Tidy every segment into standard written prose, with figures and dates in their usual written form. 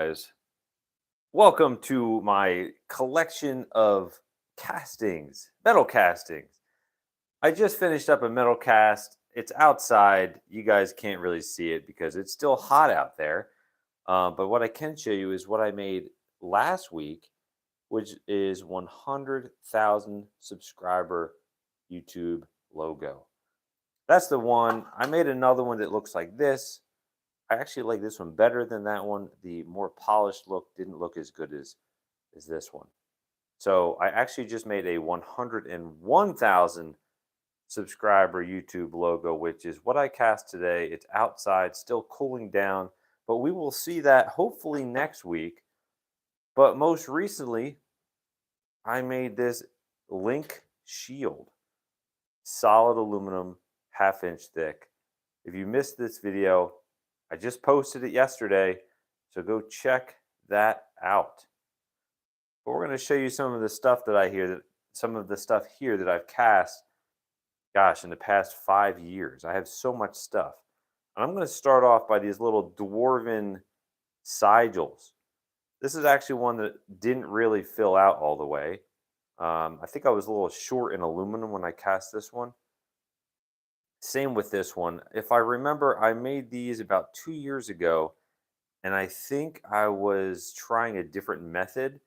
Guys, welcome to my collection of castings, metal castings. I just finished up a metal cast. It's outside. You guys can't really see it because it's still hot out there. But what I can show you is what I made last week, which is 100,000 subscriber YouTube logo. That's the one. I made another one that looks like this. I actually like this one better than that one. The more polished look didn't look as good as this one. So I actually just made a 101,000 subscriber YouTube logo, which is what I cast today. It's outside, still cooling down, but we will see that hopefully next week. But most recently, I made this Link Shield, solid aluminum, half-inch thick. If you missed this video, I just posted it yesterday, so go check that out. But we're going to show you some of the stuff that some of the stuff here that I've cast, gosh, in the past 5 years. I have so much stuff. And I'm going to start off by these little dwarven sigils. This is actually one that didn't really fill out all the way. I think I was a little short in aluminum when I cast this one. Same with this one. If I remember, I made these about 2 years ago, and I think I was trying a different method.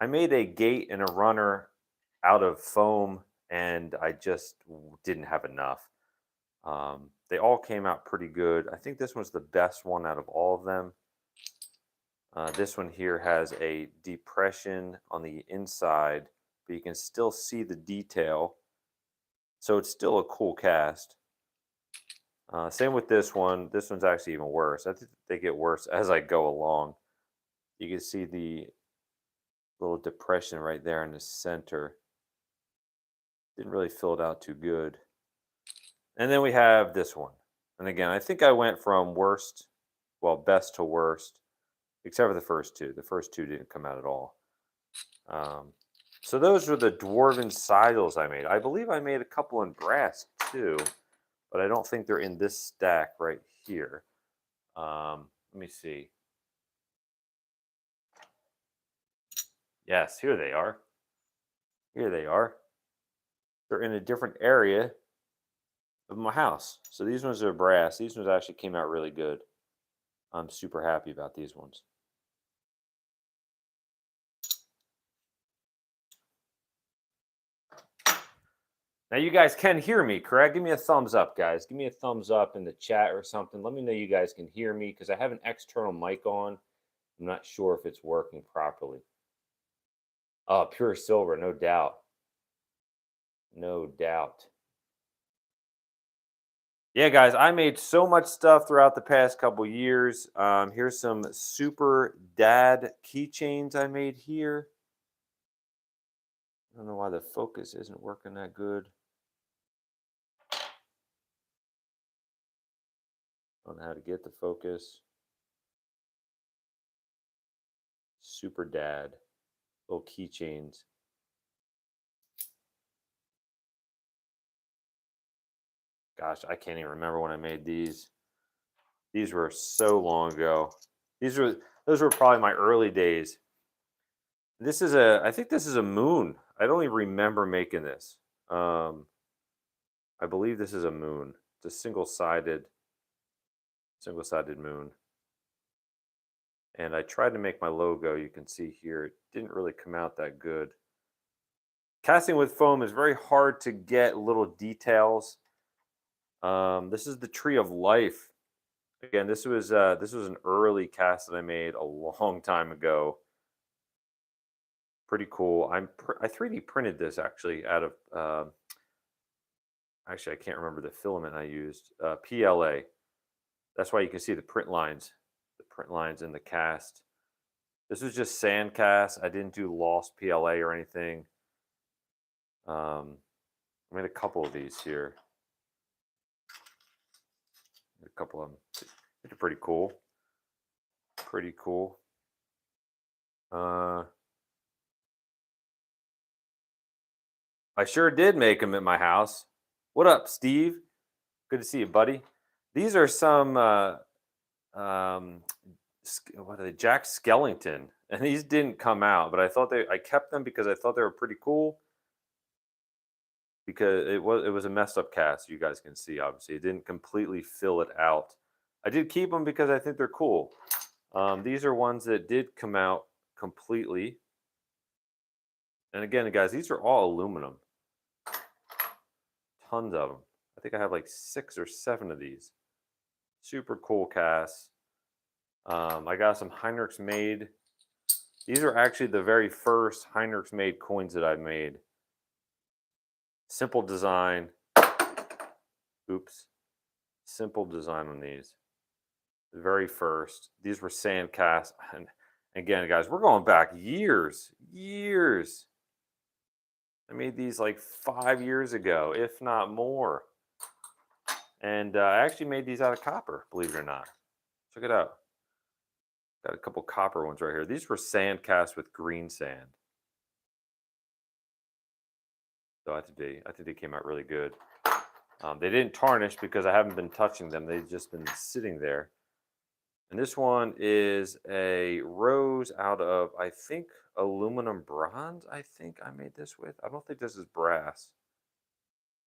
I made a gate and a runner out of foam, and I just didn't have enough. They all came out pretty good. I think this one's the best one out of all of them. This one here has a depression on the inside, but you can still see the detail. So it's still a cool cast. Same with this one. This one's actually even worse. I think they get worse as I go along. You can see the little depression right there in the center. Didn't really fill it out too good. And then we have this one. And again, I think I went from best to worst, except for the first two. The first two didn't come out at all. So those were the dwarven sigils I made. I believe I made a couple in brass too, but I don't think they're in this stack right here. Let me see. Yes, here they are. Here they are. They're in a different area of my house. So these ones are brass. These ones actually came out really good. I'm super happy about these ones. Now you guys can hear me, correct? Give me a thumbs up, guys. Give me a thumbs up in the chat or something. Let me know you guys can hear me because I have an external mic on. I'm not sure if it's working properly. Oh, pure silver, no doubt. No doubt. Yeah, guys, I made so much stuff throughout the past couple years. Here's some super dad keychains I made here. I don't know why the focus isn't working that good. I don't know how to get the focus. Super dad. Little keychains. Gosh, I can't even remember when I made these. These were so long ago. Those were probably my early days. I think this is a moon. I don't even remember making this. I believe this is a moon. It's a single-sided moon. And I tried to make my logo. You can see here, it didn't really come out that good. Casting with foam is very hard to get little details. This is the Tree of Life. Again, this was an early cast that I made a long time ago. Pretty cool. I 3D printed this actually out of actually I can't remember the filament I used. PLA. That's why you can see the print lines in the cast. This was just sand cast. I didn't do lost PLA or anything. I made a couple of these here. A couple of them. They're pretty cool. Pretty cool. I sure did make them at my house. What up, Steve? Good to see you, buddy. These are some what are they? Jack Skellington, and these didn't come out, but I kept them because I thought they were pretty cool. Because it was a messed up cast. You guys can see, obviously, it didn't completely fill it out. I did keep them because I think they're cool. These are ones that did come out completely. And again, guys, these are all aluminum. Tons of them. I think I have like 6 or 7 of these. Super cool casts. I got some Heinrichs made. These are actually the very first Heinrichs made coins that I made. Simple design. Oops. Simple design on these. The very first. These were sand casts. And again, guys, we're going back years. I made these like 5 years ago, if not more. And I actually made these out of copper, believe it or not. Check it out. Got a couple copper ones right here. These were sand cast with green sand. So I think they came out really good. They didn't tarnish because I haven't been touching them. They've just been sitting there. And this one is a rose out of, I think, aluminum bronze. I think I made this with. I don't think this is brass.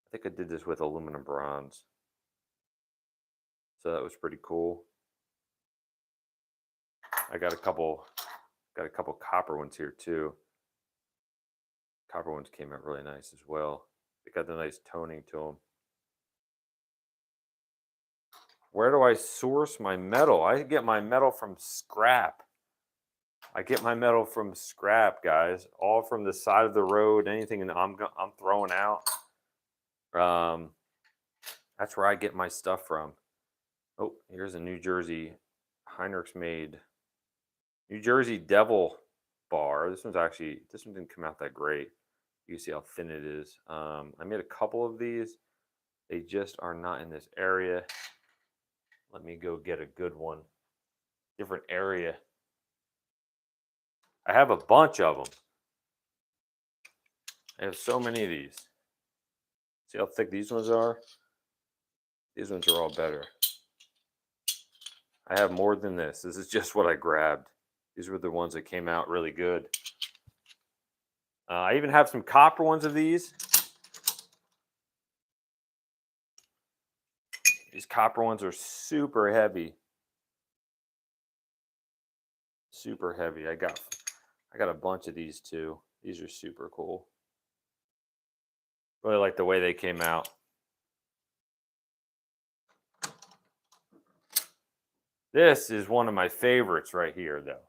I think I did this with aluminum bronze. So that was pretty cool. I got a couple copper ones here too. Copper ones came out really nice as well. They got the nice toning to them. Where do I source my metal? I get my metal from scrap. I get my metal from scrap, guys. All from the side of the road. Anything that I'm throwing out. That's where I get my stuff from. Oh, here's a New Jersey Heinrichs made New Jersey Devil bar. This one didn't come out that great. You can see how thin it is. I made a couple of these. They just are not in this area. Let me go get a good one. Different area. I have a bunch of them. I have so many of these. See how thick these ones are? These ones are all better. I have more than this. This is just what I grabbed. These were the ones that came out really good. I even have some copper ones of these. These copper ones are super heavy. Super heavy. I got a bunch of these too. These are super cool. Really like the way they came out. This is one of my favorites right here, though.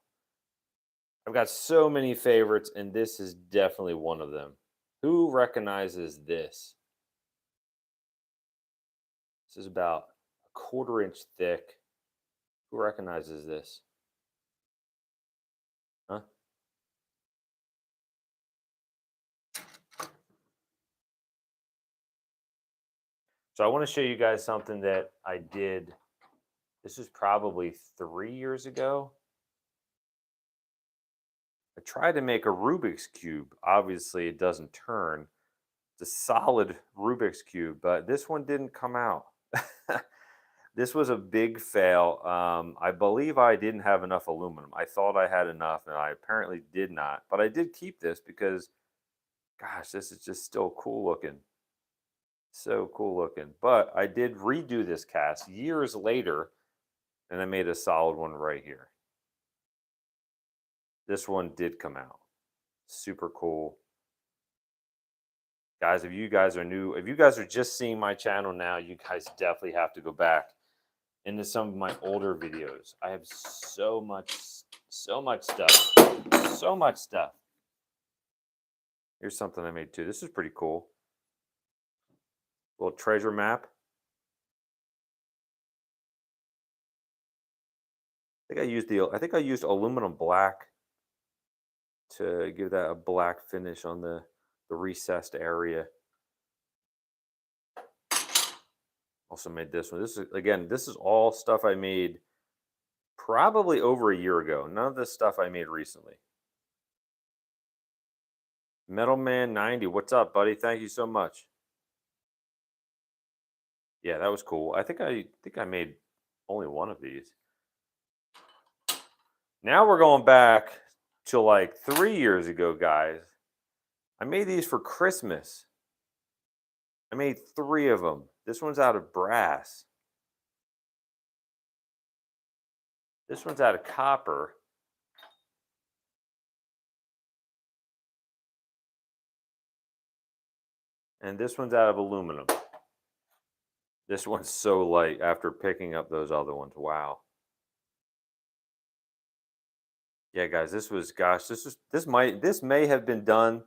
I've got so many favorites, and this is definitely one of them. Who recognizes this? This is about a 1/4 inch thick. Who recognizes this? Huh? So I want to show you guys something that I did. This was probably 3 years ago. I tried to make a Rubik's Cube. Obviously, it doesn't turn. It's a solid Rubik's Cube, but this one didn't come out. This was a big fail. I believe I didn't have enough aluminum. I thought I had enough, and I apparently did not. But I did keep this because, gosh, this is just still cool looking. So cool looking. But I did redo this cast years later, and I made a solid one right here. This one did come out. Super cool. Guys, if you guys are new, if you guys are just seeing my channel now, you guys definitely have to go back into some of my older videos. I have so much stuff. So much stuff. Here's something I made too. This is pretty cool. Little treasure map. I think I used aluminum black to give that a black finish on the recessed area. Also made this one. This is all stuff I made probably over a year ago. None of this stuff I made recently. Metal Man 90, what's up, buddy? Thank you so much. Yeah, that was cool. I think I made only one of these. Now we're going back to like 3 years ago, guys. I made these for Christmas. I made 3 of them. This one's out of brass. This one's out of copper. And this one's out of aluminum. This one's so light after picking up those other ones. Wow. Yeah, guys, this may have been done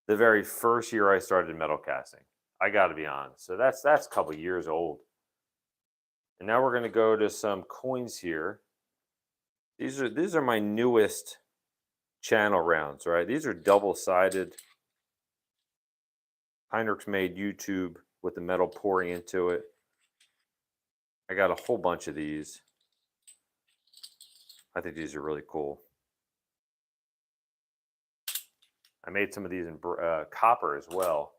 the very first year I started metal casting. I got to be honest. So that's a couple years old. And now we're going to go to some coins here. These are my newest channel rounds, right? These are double-sided. Heinrichs made YouTube with the metal pouring into it. I got a whole bunch of these. I think these are really cool. I made some of these in copper as well.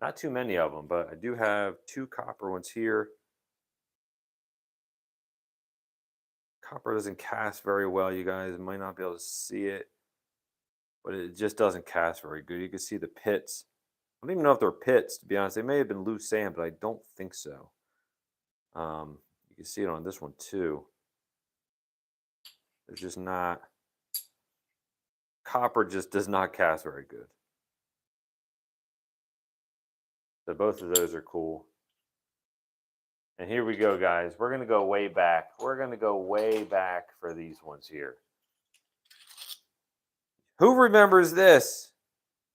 Not too many of them, but I do have 2 copper ones here. Copper doesn't cast very well, you guys might not be able to see it, but it just doesn't cast very good. You can see the pits. I don't even know if they're pits, to be honest. They may have been loose sand, but I don't think so. You can see it on this one too. It's just not, copper just does not cast very good. So both of those are cool. And here we go, guys. We're going to go way back. We're going to go way back for these ones here. Who remembers this?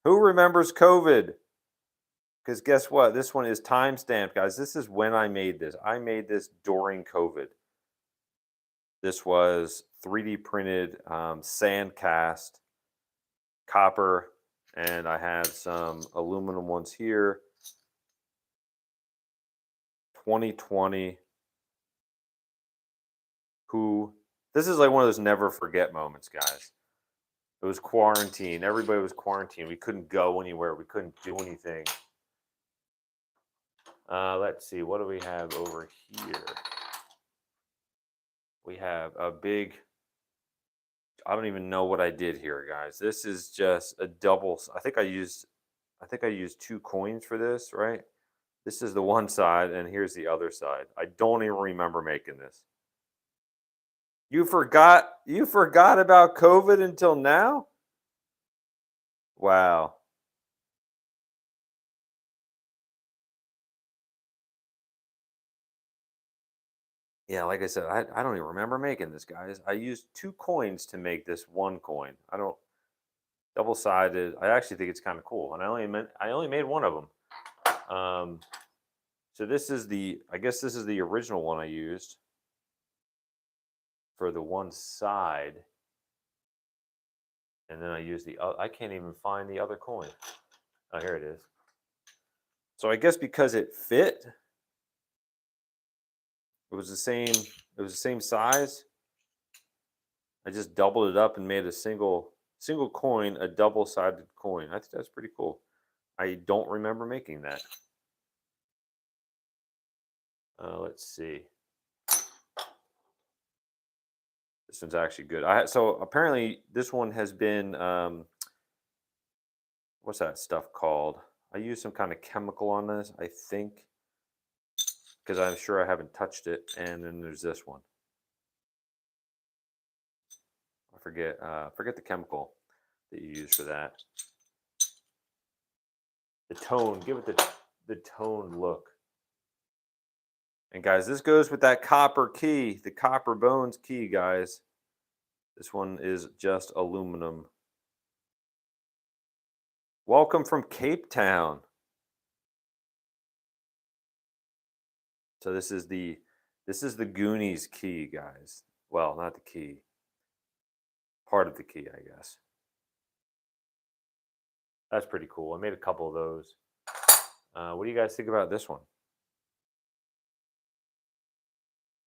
Who remembers COVID? Because guess what? This one is timestamped, guys. This is when I made this. I made this during COVID. This was 3D printed, sand cast, copper, and I have some aluminum ones here. 2020. This is like one of those never forget moments, guys. It was quarantine. Everybody was quarantined. We couldn't go anywhere. We couldn't do anything. Let's see. What do we have over here? We have a big, I don't even know what I did here, guys. This is just a double. I think I used 2 coins for this, right? This is the one side, and here's the other side. I don't even remember making this. You forgot about COVID until now? Wow. Yeah, like I said, I don't even remember making this, guys. I used 2 coins to make this 1 coin. I don't, double-sided. I actually think it's kind of cool, and I only made 1 of them. So this is I guess this is the original one I used for the one side, and then I used I can't even find the other coin. Oh, here it is. So I guess because it fit, it was the same size. I just doubled it up and made a single coin, a double-sided coin. I think that's pretty cool. I don't remember making that. Let's see. This one's actually good. So apparently this one has been, what's that stuff called? I used some kind of chemical on this, I think, because I'm sure I haven't touched it. And then there's this one. I forget the chemical that you use for that. The tone, give it the toned look. And guys, this goes with that copper key, the copper bones key, guys. This one is just aluminum. Welcome from Cape Town. So this is the Goonies key, guys. Well, not the key. Part of the key, I guess. That's pretty cool. I made a couple of those. What do you guys think about this one?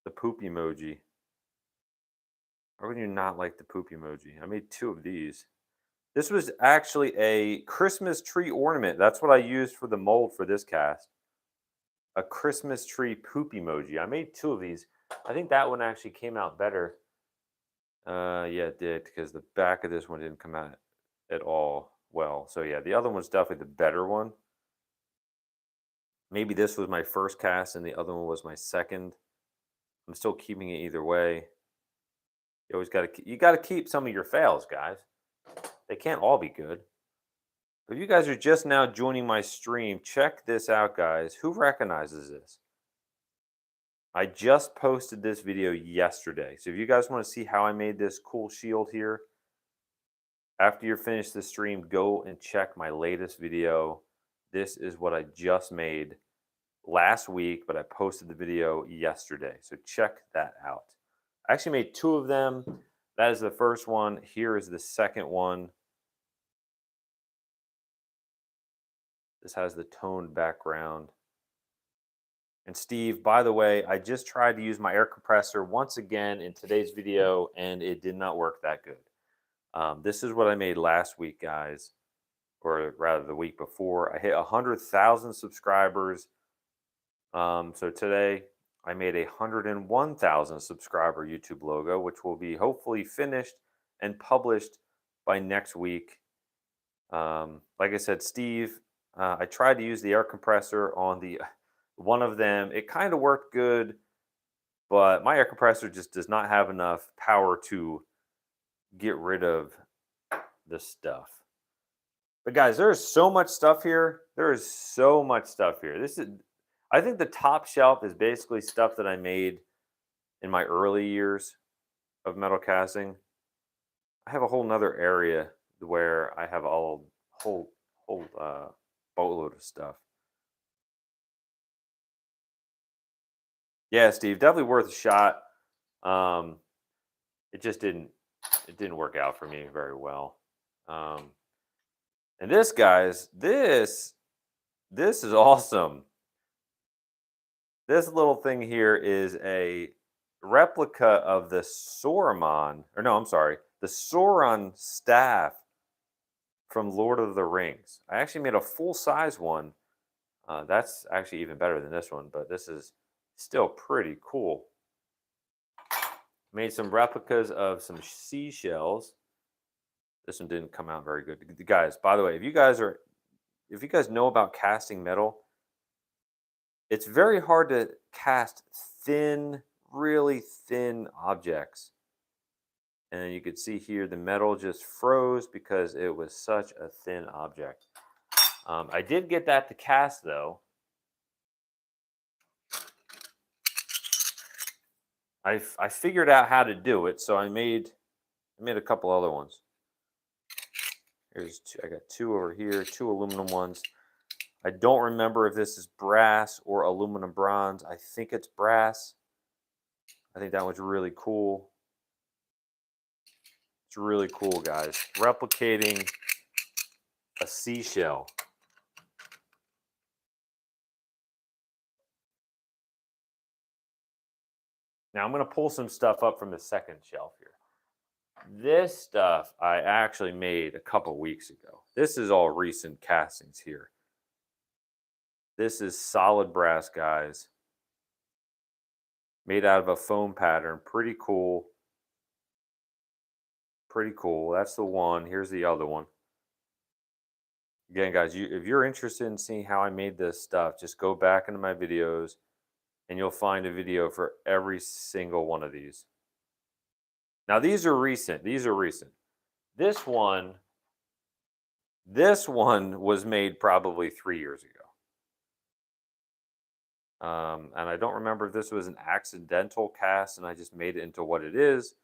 The poop emoji. How would you not like the poop emoji? I made 2 of these. This was actually a Christmas tree ornament. That's what I used for the mold for this cast. A Christmas tree poop emoji. I made 2 of these. I think that one actually came out better. Yeah, it did, because the back of this one didn't come out at all well. So yeah, the other one's definitely the better one. Maybe this was my first cast and the other one was my second. I'm still keeping it either way. You always got to keep some of your fails, guys. They can't all be good. If you guys are just now joining my stream, check this out, guys. Who recognizes this? I just posted this video yesterday. So if you guys want to see how I made this cool shield here, after you're finished the stream, go and check my latest video. This is what I just made last week, but I posted the video yesterday. So check that out. I actually made two of them. That is the first one. Here is the second one. This has the toned background. And Steve, by the way, I just tried to use my air compressor once again in today's video, and it did not work that good. This is what I made last week, guys, or rather the week before. I hit 100,000 subscribers. So today I made a 101,000 subscriber YouTube logo, which will be hopefully finished and published by next week. Like I said, Steve, I tried to use the air compressor on the one of them. It kind of worked good, but my air compressor just does not have enough power to get rid of the stuff. But guys, there's so much stuff here. There is so much stuff here. I think the top shelf is basically stuff that I made in my early years of metal casting. I have a whole nother area where I have a whole boatload of stuff. Yeah, Steve, definitely worth a shot. It just didn't work out for me very well. And this, guys, this is awesome. This little thing here is a replica of the Saruman, or no, I'm sorry, the Sauron staff from Lord of the Rings. I actually made a full-size one. That's actually even better than this one, but this is still pretty cool. Made some replicas of some seashells. This one didn't come out very good. Guys, by the way, if you guys know about casting metal, it's very hard to cast thin, really thin objects. And then you could see here the metal just froze because it was such a thin object. I did get that to cast though. I figured out how to do it, so I made a couple other ones. Here's two. I got two over here, two aluminum ones. I don't remember if this is brass or aluminum bronze. I think it's brass. I think that one's really cool. It's really cool, guys. Replicating a seashell. Now I'm going to pull some stuff up from the second shelf here. This stuff I actually made a couple weeks ago. This is all recent castings here. This is solid brass, guys. Made out of a foam pattern. Pretty cool. Pretty cool. That's the one. Here's the other one. Again, guys, if you're interested in seeing how I made this stuff, just go back into my videos and you'll find a video for every single one of these. Now, these are recent. These are recent. This one was made probably 3 years ago. And I don't remember if this was an accidental cast and I just made it into what it is.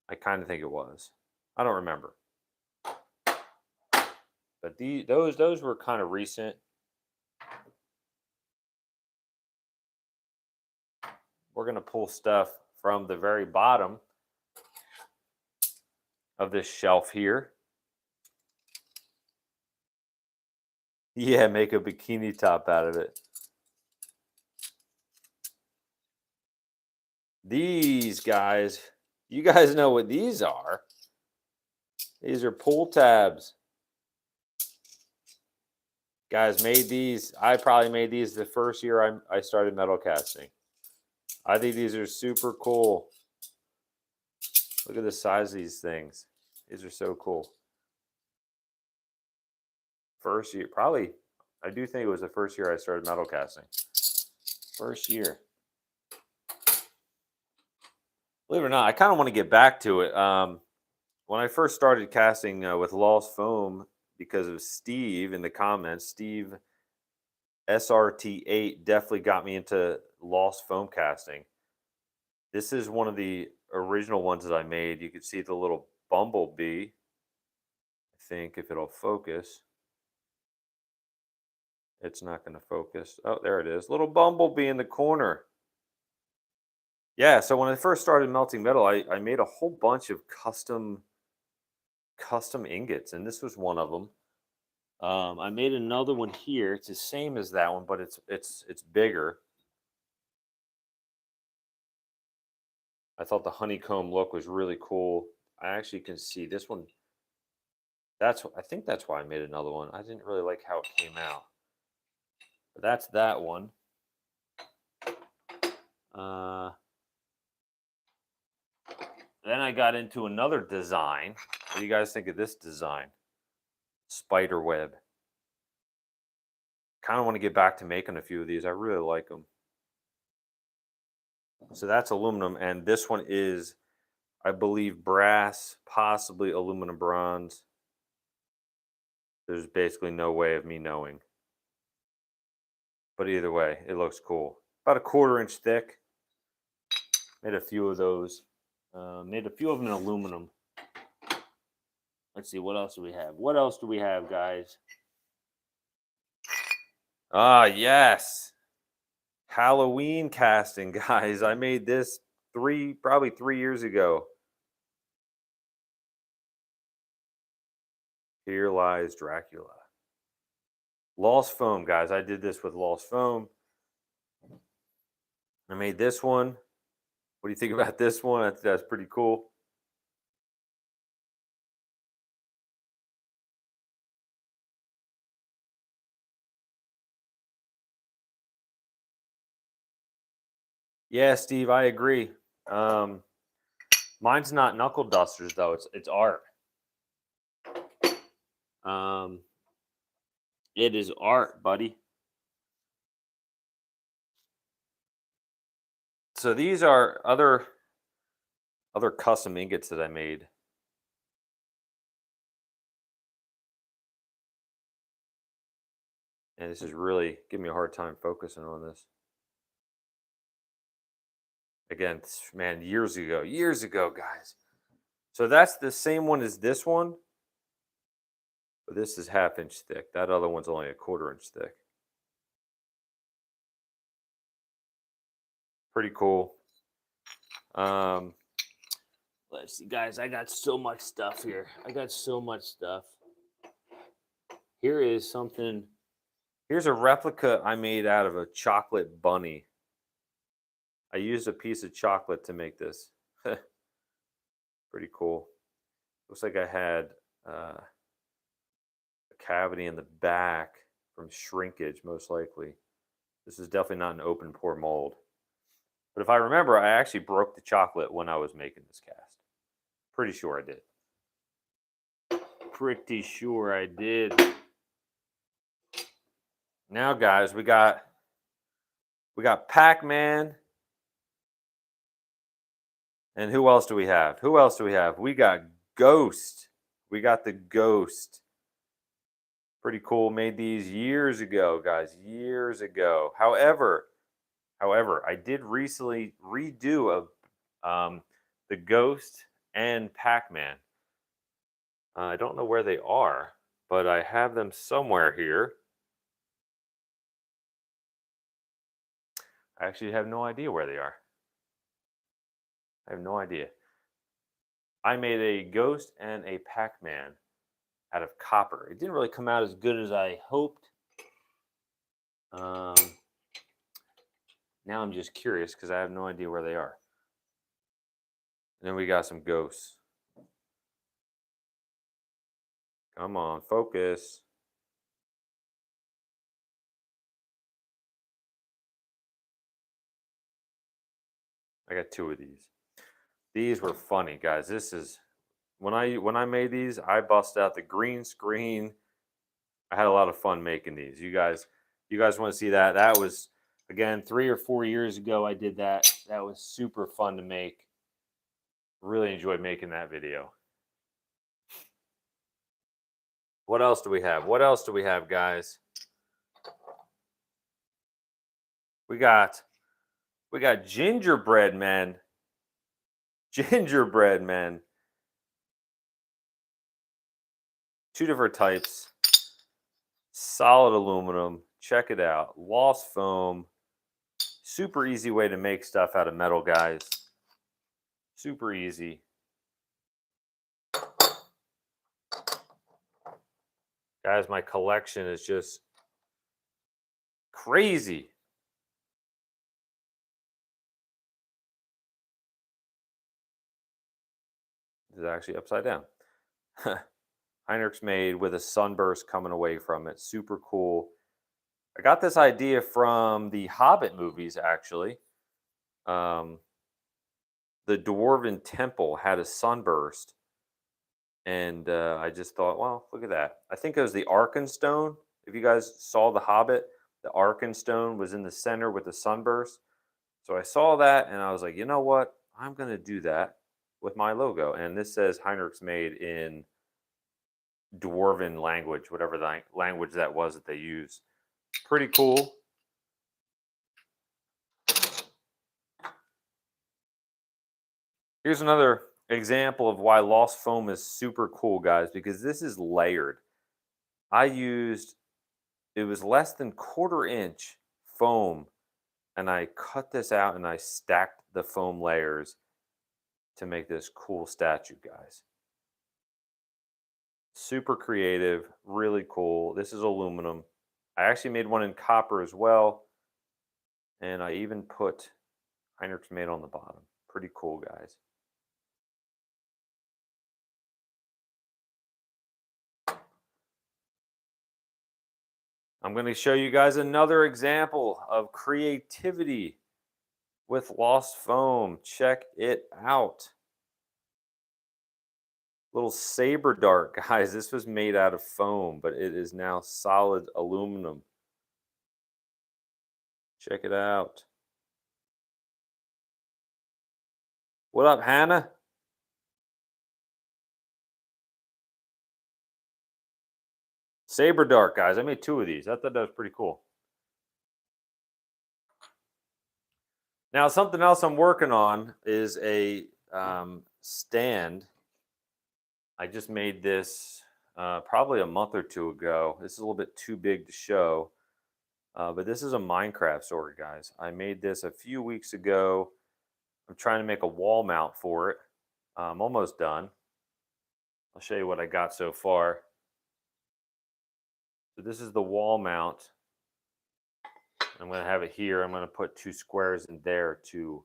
I kind of think it was. I don't remember. But those were kind of recent. We're going to pull stuff from the very bottom of this shelf here. Yeah, make a bikini top out of it. These guys, you guys know what these are. These are pull tabs. Guys, made these. I probably made these the first year I started metal casting. I think these are super cool. Look at the size of these things. These are so cool. First year, probably, I do think it was the first year I started metal casting. First year. Believe it or not, I kind of want to get back to it. When I first started casting with Lost Foam, because of Steve in the comments, Steve SRT8 definitely got me into Lost Foam casting. This is one of the original ones that I made. You can see the little bumblebee. I think if it'll focus. It's not going to focus. Oh, there it is. Little bumblebee in the corner. Yeah, so when I first started melting metal, I made a whole bunch of custom ingots, and this was one of them. I made another one here. It's the same as that one, but it's bigger. I thought the honeycomb look was really cool. I actually can see this one. I think that's why I made another one. I didn't really like how it came out. But that's that one. Then I got into another design. What do you guys think of this design? Spider web. Kind of want to get back to making a few of these. I really like them. So that's aluminum, and this one is, I believe, brass, possibly aluminum bronze. There's basically no way of me knowing. But either way, it looks cool. About a 1/4 inch thick. Made a few of those. Made a few of them in aluminum. Let's see, what else do we have? What else do we have, guys? Ah, yes. Halloween casting, guys. I made this probably 3 years ago. Here lies Dracula. Lost Foam, guys. I did this with Lost Foam. I made this one. What do you think about this one? That's pretty cool. Yeah, Steve, I agree. Mine's not knuckle dusters though. It's art. It is art, buddy. So these are other custom ingots that I made. And this is really giving me a hard time focusing on this. Again, man, years ago, guys. So that's the same one as this one, but this is 1/2 inch thick. That other one's only a 1/4 inch thick. Pretty cool. Let's see, guys. I got so much stuff here. I got so much stuff. Here is something. Here's a replica I made out of a chocolate bunny. I used a piece of chocolate to make this. Pretty cool. Looks like I had a cavity in the back from shrinkage, most likely. This is definitely not an open pore mold. But if I remember, I actually broke the chocolate when I was making this cast. Pretty sure I did. Pretty sure I did. Now, guys, we got Pac-Man. And who else do we have? We got Ghost. We got the Ghost. Pretty cool. Made these years ago, guys. Years ago. However, I did recently redo the Ghost and Pac-Man. I don't know where they are, but I have them somewhere here. I actually have no idea where they are. I have no idea. I made a Ghost and a Pac-Man out of copper. It didn't really come out as good as I hoped. Now I'm just curious because I have no idea where they are. And then we got some ghosts. Come on, focus. I got 2 of these. These were funny, guys. This is when I made these, I busted out the green screen. I had a lot of fun making these. You guys want to see that? That was again 3 or 4 years ago I did that. That was super fun to make. Really enjoyed making that video. What else do we have? What else do we have, guys? We got gingerbread men. Gingerbread men. 2 different types. Solid aluminum. Check it out. Lost foam. Super easy way to make stuff out of metal, guys. Super easy. Guys, my collection is just crazy. This is actually upside down. Heinrichs made with a sunburst coming away from it. Super cool. I got this idea from the Hobbit movies, actually. The Dwarven Temple had a sunburst. And I just thought, well, look at that. I think it was the Arkenstone. If you guys saw The Hobbit, the Arkenstone was in the center with the sunburst. So I saw that and I was like, you know what? I'm going to do that with my logo. And this says Heinrichs made in Dwarven language, whatever the language that was that they use. Pretty cool. Here's another example of why Lost Foam is super cool, guys, because this is layered. It was less than 1/4 inch foam, and I cut this out and I stacked the foam layers to make this cool statue, guys. Super creative, really cool. This is aluminum. I actually made one in copper as well, and I even put Heinrichs made on the bottom. Pretty cool, guys. I'm going to show you guys another example of creativity with Lost Foam. Check it out. Little saber dart, guys. This was made out of foam, but it is now solid aluminum. Check it out. What up, Hannah? Saber dart, guys. I made 2 of these. I thought that was pretty cool. Now, something else I'm working on is a stand. I just made this probably a month or 2 ago. This is a little bit too big to show, but this is a Minecraft sword, guys. I made this a few weeks ago. I'm trying to make a wall mount for it. I'm almost done. I'll show you what I got so far. So this is the wall mount. I'm going to have it here. I'm going to put 2 squares in there to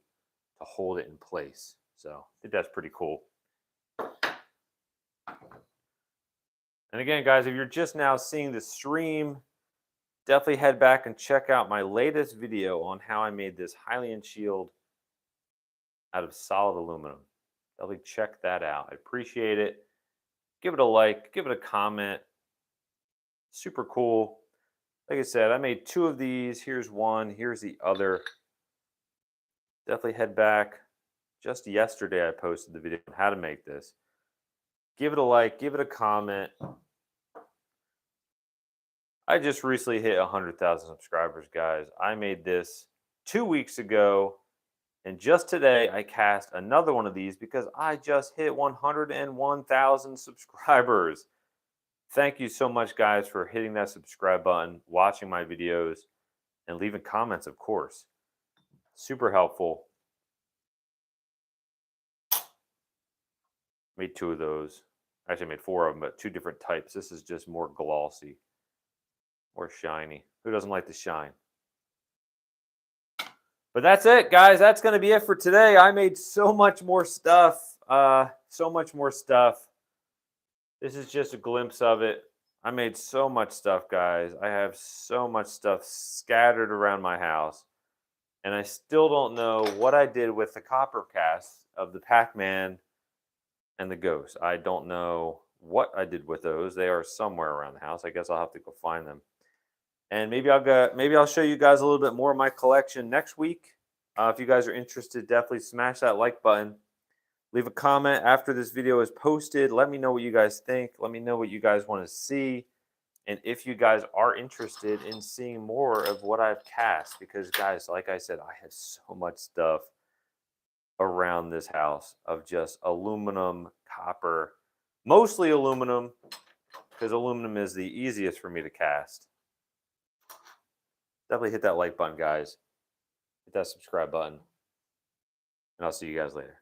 hold it in place. So I think that's pretty cool. And again, guys, if you're just now seeing the stream, definitely head back and check out my latest video on how I made this Hylian shield out of solid aluminum. Definitely check that out. I appreciate it. Give it a like, give it a comment. Super cool. Like I said, I made 2 of these. Here's one, here's the other. Definitely head back. Just yesterday, I posted the video on how to make this. Give it a like, give it a comment. I just recently hit 100,000 subscribers, guys. I made this 2 weeks ago, and just today I cast another one of these because I just hit 101,000 subscribers. Thank you so much, guys, for hitting that subscribe button, watching my videos, and leaving comments, of course. Super helpful. Made 2 of those. Actually, I made 4 of them, but 2 different types. This is just more glossy, more shiny. Who doesn't like the shine? But that's it, guys. That's going to be it for today. I made so much more stuff. This is just a glimpse of it. I made so much stuff, guys. I have so much stuff scattered around my house. And I still don't know what I did with the copper cast. of the Pac-Man and the Ghost. I don't know what I did with those. They are somewhere around the house. I guess I'll have to go find them. And maybe I'll show you guys a little bit more of my collection next week. If you guys are interested, definitely smash that like button. Leave a comment after this video is posted. Let me know what you guys think. Let me know what you guys want to see. And if you guys are interested in seeing more of what I've cast, because guys, like I said, I have so much stuff around this house of just aluminum, copper, mostly aluminum, because aluminum is the easiest for me to cast. Definitely hit that like button, guys. Hit that subscribe button. And I'll see you guys later.